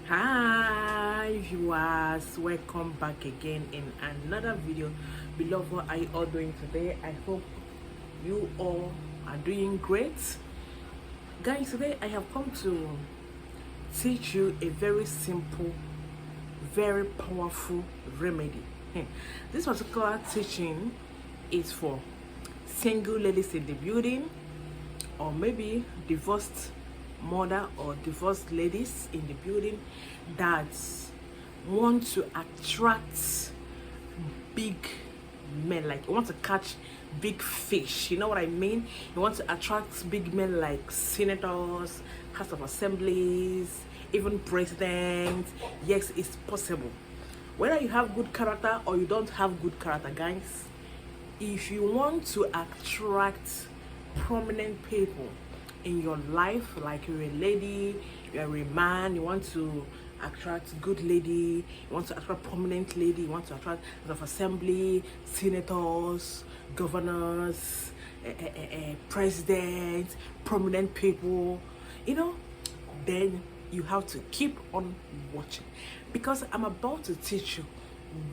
Hi viewers, welcome back again in another video. Beloved, what are you all doing today? I hope you all are doing great. Guys, today I have come to teach you a very simple, very powerful remedy. This particular teaching is for single ladies in the building, or maybe divorced mother or divorced ladies in the building that want to attract big men, like you want to catch big fish, you know what I mean? You want to attract big men like senators, house of assemblies, even presidents. Yes, it's possible. Whether you have good character or you don't have good character, guys, if you want to attract prominent people in your life, like you're a lady, you're a man, you want to attract good lady, you want to attract prominent lady, you want to attract of assembly, senators, governors, presidents, prominent people, then you have to keep on watching, because I'm about to teach you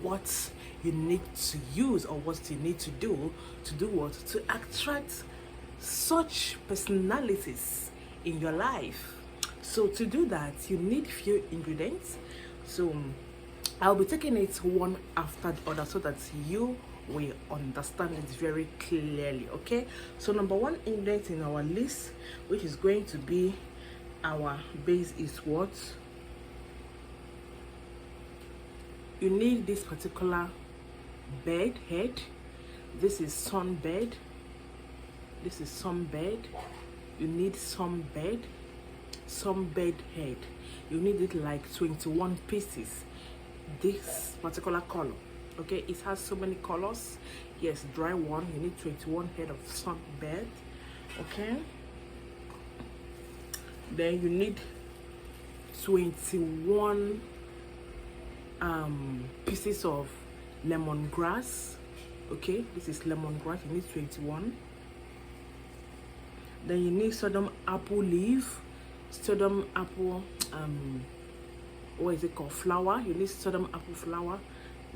what you need to use, or what you need to do what to attract such personalities in your life. So to do that, you need few ingredients. So I'll be taking it one after the other so that you will understand it very clearly. Okay, so number one ingredient in our list, which is going to be our base, is what you need. This particular bed head. This is sunbird. This is sunbird. You need sunbird head. You need it like 21 pieces. This particular color, okay, it has so many colors. Yes, dry one. You need 21 head of sunbird. Okay, then you need 21 pieces of lemongrass. Okay, this is lemongrass. You need 21. Then you need sodam apple leaf, sodam apple what is it called, flower. You need sodam apple flower,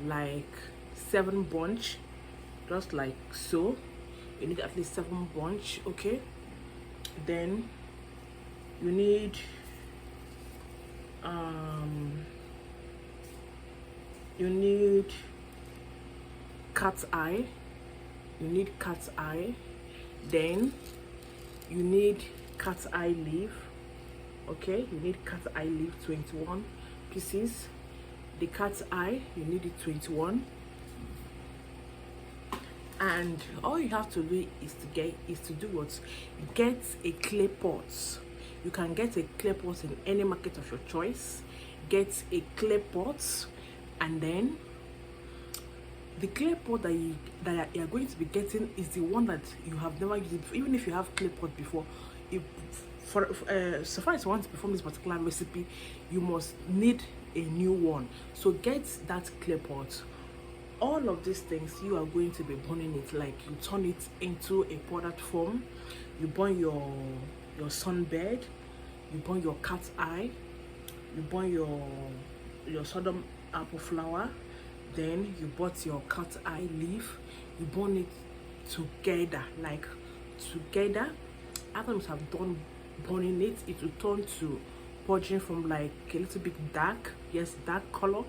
like 7 bunch, just like so. You need at least 7 bunch. Okay, then you need cat's eye. You need cat's eye. Then you need cat's eye leaf. Okay, you need cat's eye leaf, 21 pieces. The cat's eye, you need it 21. And all you have to do is to do what? Get a clay pot. You can get a clay pot in any market of your choice. Get a clay pot, and then the clay pot that you are going to be getting is the one that you have never used it before. Even if you have clay pot before, so far as you want to perform this particular recipe, you must need a new one. So get that clay pot. All of these things, you are going to be burning it, like you turn it into a powdered form. You burn your sunbird, you burn your cat's eye, you burn your sodam apple flower. Then you bought your cat's eye leaf, you burn it together, like together. After you have done burning it, it will turn to purging from like a little bit dark, yes, dark color.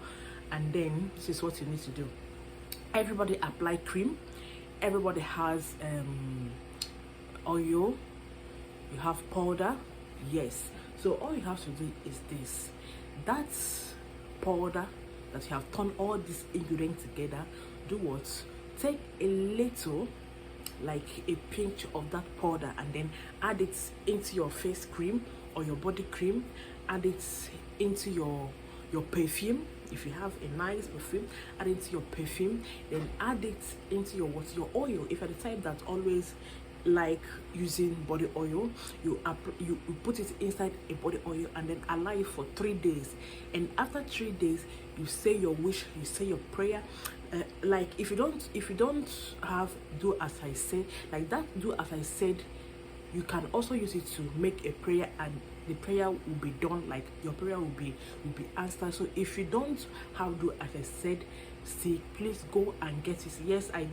And then this is what you need to do. Everybody apply cream. Everybody has oil. You have powder, yes. So all you have to do is this. That's powder that you have turned all these ingredients together. Do what? Take a little, like a pinch of that powder, and then add it into your face cream or your body cream. Add it into your perfume. If you have a nice perfume, add it to your perfume. Then add it into your oil. If you're the type that always like using body oil, you put it inside a body oil and then allow it for 3 days. And after 3 days, you say your wish, you say your prayer. Like if you don't have do as I say, like that do as I said, you can also use it to make a prayer and the prayer will be done, like your prayer will be answered. So if you don't have do as I said stick, please go and get it. Yes, I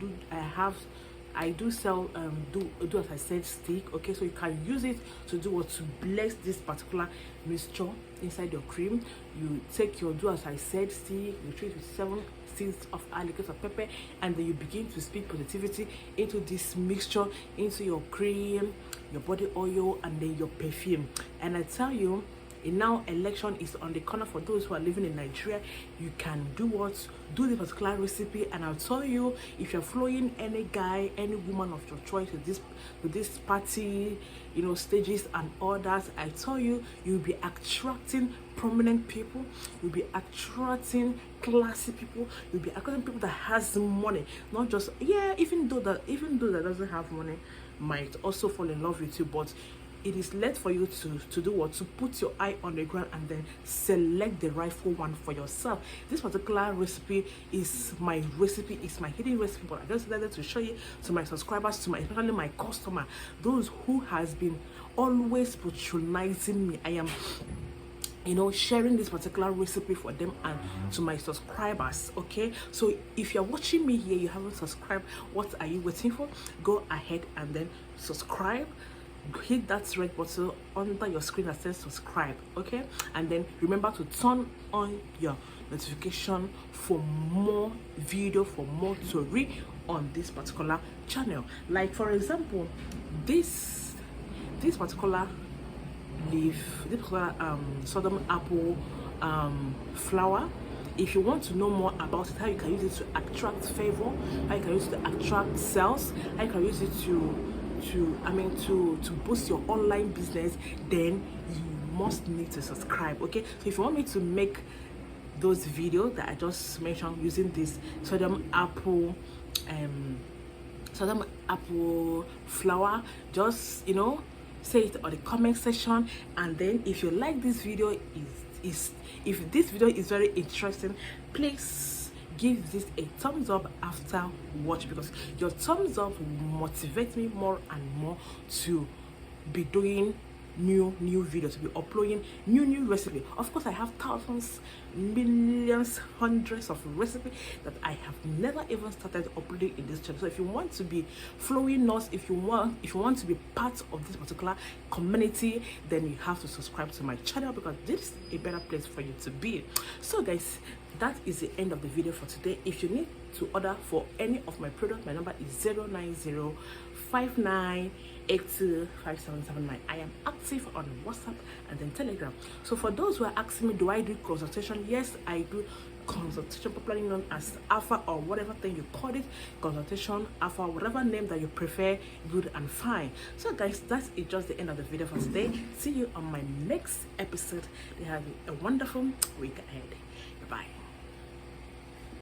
do sell do as I said stick. Okay, so you can use it to do what, to bless this particular mixture inside your cream. You take your do as I said stick, you treat with 7 seeds of alligator pepper, and then you begin to speak positivity into this mixture, into your cream, your body oil, and then your perfume. And I tell you, now election is on the corner. For those who are living in Nigeria, you can do the particular recipe, and I'll tell you, if you're following any guy, any woman of your choice with this party, stages and all that, I tell you, you'll be attracting prominent people, you'll be attracting classy people, you'll be attracting people that has money, not just even though that doesn't have money might also fall in love with you, but it is left for you to do what, to put your eye on the ground and then select the rightful one for yourself. This particular recipe is my hidden recipe, but I just decided to show you to my subscribers, especially my customer, those who has been always patronizing me. I am sharing this particular recipe for them and to my subscribers. Okay, so if you're watching me here, you haven't subscribed, what are you waiting for? Go ahead and then subscribe. Hit that red button under your screen that says subscribe. Okay, and then remember to turn on your notification for more video, for more tutorial on this particular channel. Like for example, this particular leaf, this particular sodam apple flower. If you want to know more about it, how you can use it to attract favor, how you can use it to attract sales, how you can use it to boost your online business, then you must need to subscribe. Okay, so if you want me to make those videos that I just mentioned using this sodam apple flower, just say it on the comment section. And then if you like this video, if this video is very interesting, please give this a thumbs up after watch, because your thumbs up will motivate me more and more to be doing new videos, to be uploading new recipe. Of course, I have thousands, millions, hundreds of recipes that I have never even started uploading in this channel. So if you want to be following us, if you want to be part of this particular community, then you have to subscribe to my channel, because this is a better place for you to be. So guys, that is the end of the video for today. If you need to order for any of my products, my number is 09059825779. I am active on WhatsApp and then Telegram. So for those who are asking me, do I do consultation? Yes, I do consultation, popularly known as Alpha, or whatever thing you call it, consultation, Alpha, whatever name that you prefer, good and fine. So guys, that is just the end of the video for today. See you on my next episode. Have a wonderful week ahead. Bye.